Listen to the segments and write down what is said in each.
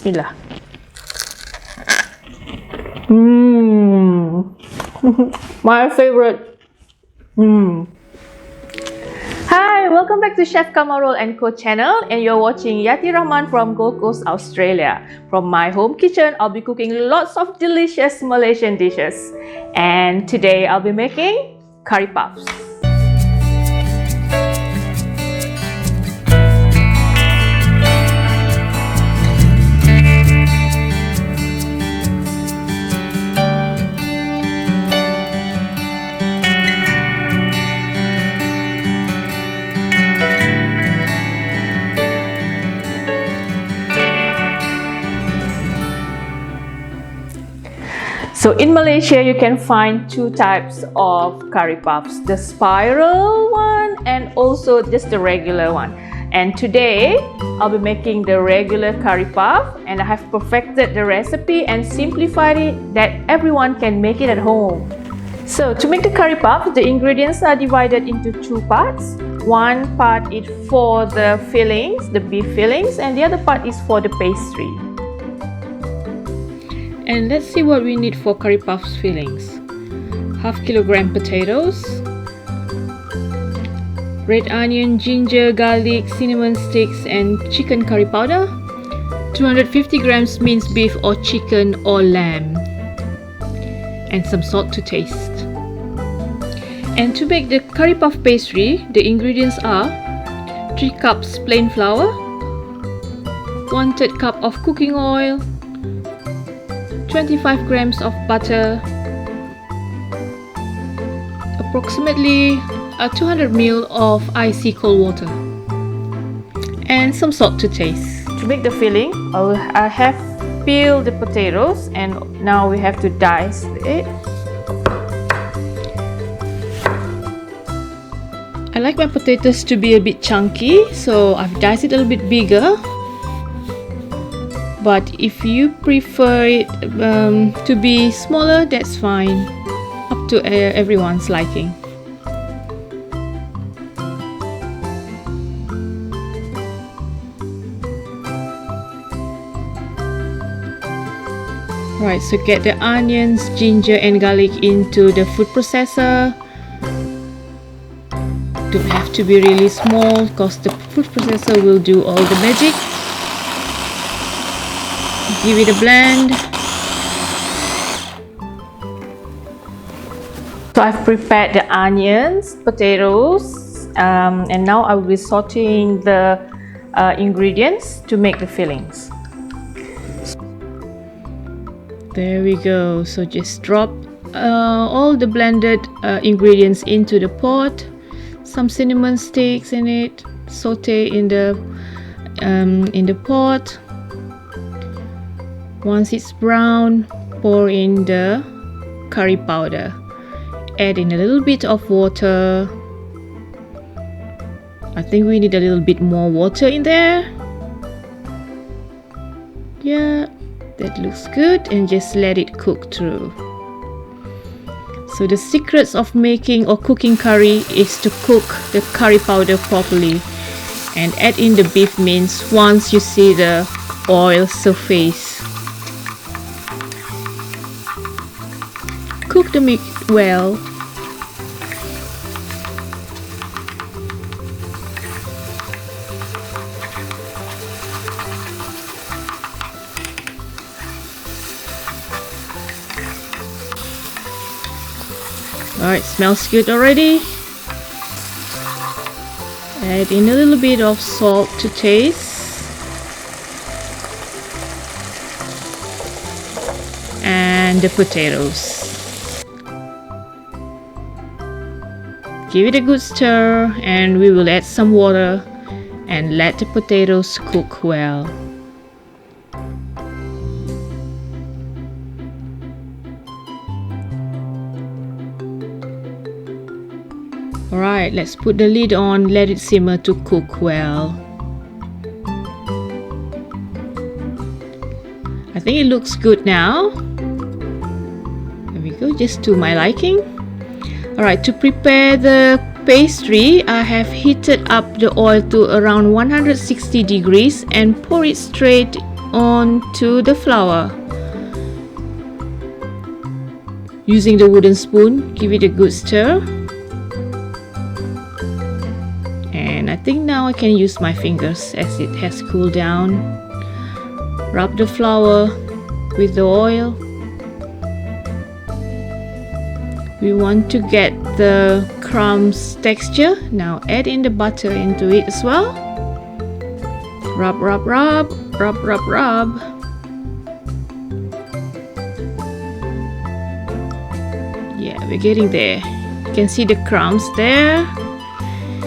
Bismillah. Mmm. My favorite. Mmm. Hi, welcome back to Chef Kamarul & Co channel, and you're watching Yati Rahman from Gold Coast, Australia. From my home kitchen, I'll be cooking lots of delicious Malaysian dishes. And today I'll be making curry puffs. So in Malaysia, you can find two types of curry puffs, the spiral one and also just the regular one. And today, I'll be making the regular curry puff, and I have perfected the recipe and simplified it that everyone can make it at home. So to make the curry puff, the ingredients are divided into two parts. One part is for the fillings, the beef fillings, and the other part is for the pastry. And let's see what we need for curry puffs fillings. Half kilogram potatoes, red onion, ginger, garlic, cinnamon sticks and chicken curry powder, 250 grams minced beef or chicken or lamb, and some salt to taste. And to make the curry puff pastry, the ingredients are 3 cups plain flour, 1/3 cup of cooking oil, 25 grams of butter, approximately 200 ml of icy cold water, and some salt to taste. To make the filling, I have peeled the potatoes, and now we have to dice it. I like my potatoes to be a bit chunky, so I've diced it a little bit bigger. But if you prefer it to be smaller, that's fine, up to everyone's liking. Right, so get the onions, ginger and garlic into the food processor. Don't have to be really small because the food processor will do all the magic. Give it a blend. So I've prepared the onions, potatoes, and now I will be sauteing the ingredients to make the fillings. There we go. So just drop all the blended ingredients into the pot. Some cinnamon sticks in it. Saute in the pot. Once it's brown, pour in the curry powder. Add in a little bit of water. I think we need a little bit more water in there. Yeah, that looks good, and just let it cook through. So the secrets of making or cooking curry is to cook the curry powder properly and add in the beef mince once you see the oil surface. Cook the meat well. Alright, smells good already. Add in a little bit of salt to taste. And the potatoes. Give it a good stir, and we will add some water and let the potatoes cook well. Alright, let's put the lid on, let it simmer to cook well. I think it looks good now. There we go, just to my liking. Alright, to prepare the pastry, I have heated up the oil to around 160 degrees and pour it straight on to the flour. Using the wooden spoon, give it a good stir. And I think now I can use my fingers as it has cooled down. Rub the flour with the oil. We want to get the crumbs texture. Now add in the butter into it as well. Rub, rub, rub, rub, rub, rub. Yeah, we're getting there. You can see the crumbs there.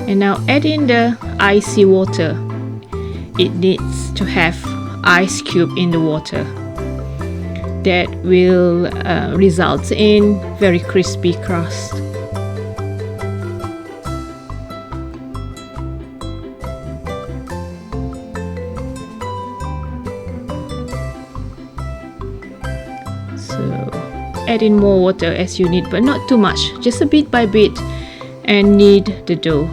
And now add in the icy water. It needs to have ice cube in the water. That will result in very crispy crust. So add in more water as you need, but not too much, just a bit by bit, and knead the dough.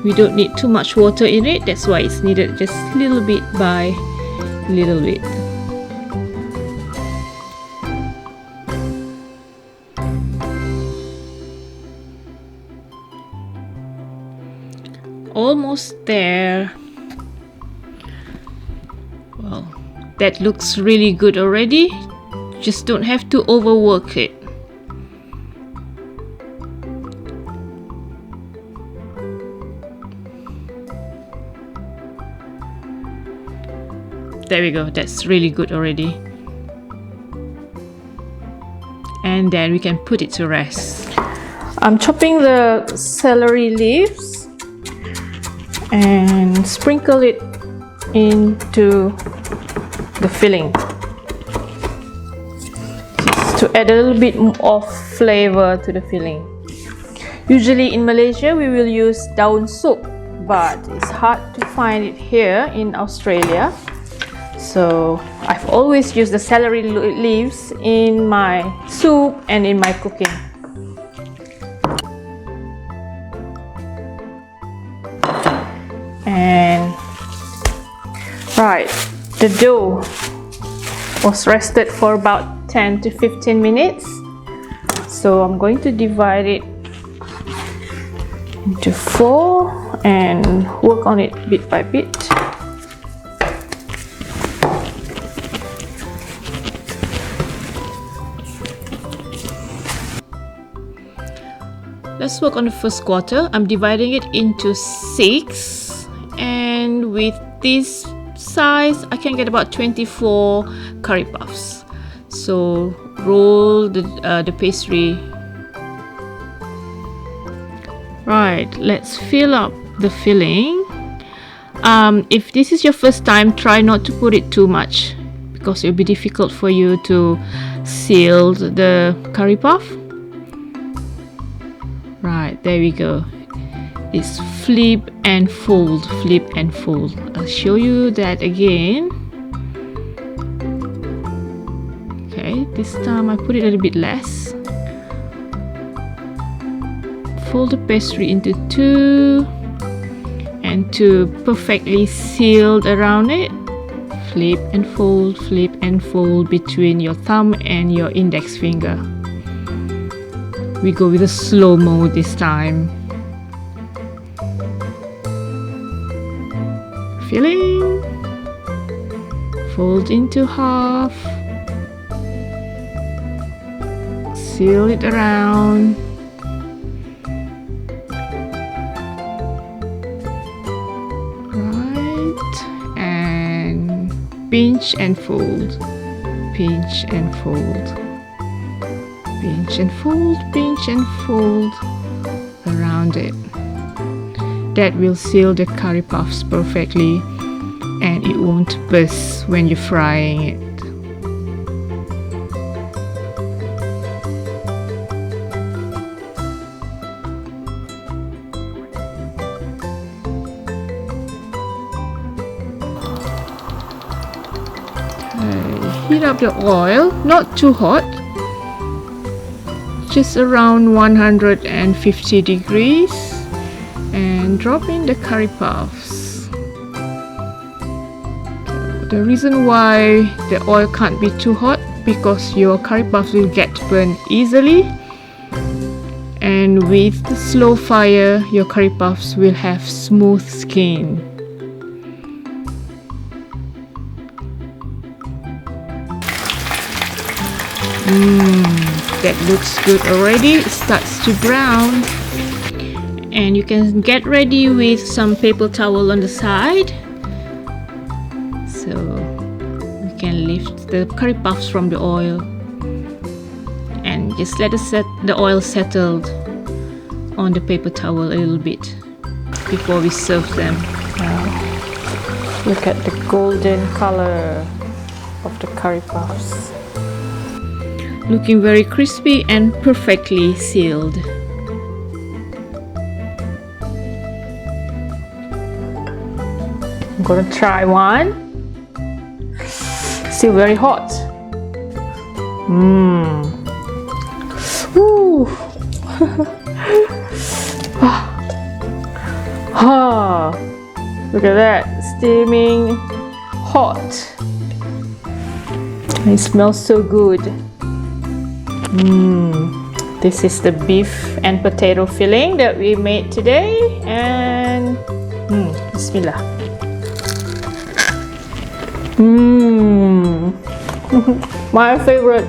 We don't need too much water in it, that's why it's needed just little bit by little bit. Almost there. Well, that looks really good already. Just don't have to overwork it. There we go, that's really good already. And then we can put it to rest. I'm chopping the celery leaves and sprinkle it into the filling, just to add a little bit of flavor to the filling. Usually in Malaysia we will use daun soup, but it's hard to find it here in Australia. So I've always used the celery leaves in my soup and in my cooking. And right, the dough was rested for about 10 to 15 minutes. So I'm going to divide it into 4 and work on it bit by bit. Let's work on the first quarter. I'm dividing it into 6, and with this size I can get about 24 curry puffs. So roll the pastry. Right, let's fill up the filling. If this is your first time, try not to put it too much because it will be difficult for you to seal the curry puff. Right, there we go. It's flip and fold, flip and fold. I'll show you that again. Okay, this time I put it a little bit less. Fold the pastry into 2 and 2 perfectly sealed around it. Flip and fold between your thumb and your index finger. We go with a slow-mo this time. Filling. Fold into half. Seal it around. Right. And pinch and fold. Pinch and fold. Pinch and fold around it. That will seal the curry puffs perfectly and it won't burst when you're frying it. Okay, heat up the oil, not too hot. Just around 150 degrees, and and drop in the curry puffs. The reason why the oil can't be too hot because your curry puffs will get burned easily, and with the slow fire your curry puffs will have smooth skin. That looks good already. It starts to brown, and you can get ready with some paper towel on the side, so you can lift the curry puffs from the oil and just let the oil settle on the paper towel a little bit before we serve them. Look at the golden color of the curry puffs. Looking very crispy and perfectly sealed. I'm gonna try one. Still very hot. Woo. Look at that, steaming hot. It smells so good. This is the beef and potato filling that we made today, and bismillah. My favorite.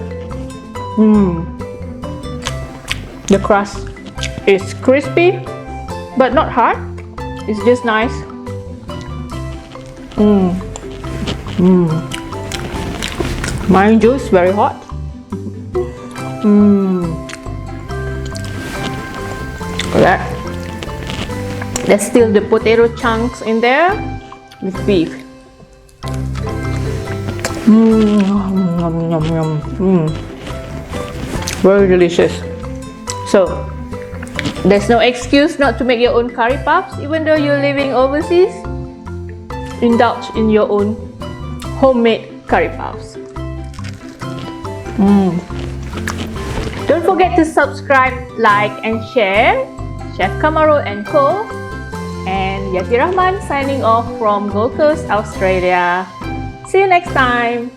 The crust is crispy but not hard. It's just nice. Mind you, it's very hot. Look at that. There's still the potato chunks in there with beef. Very delicious. So there's no excuse not to make your own curry puffs, even though you're living overseas. Indulge in your own homemade curry puffs. Don't forget to subscribe, like and share. Chef Kamarul and Co. And Yati Rahman signing off from Gold Coast, Australia. See you next time.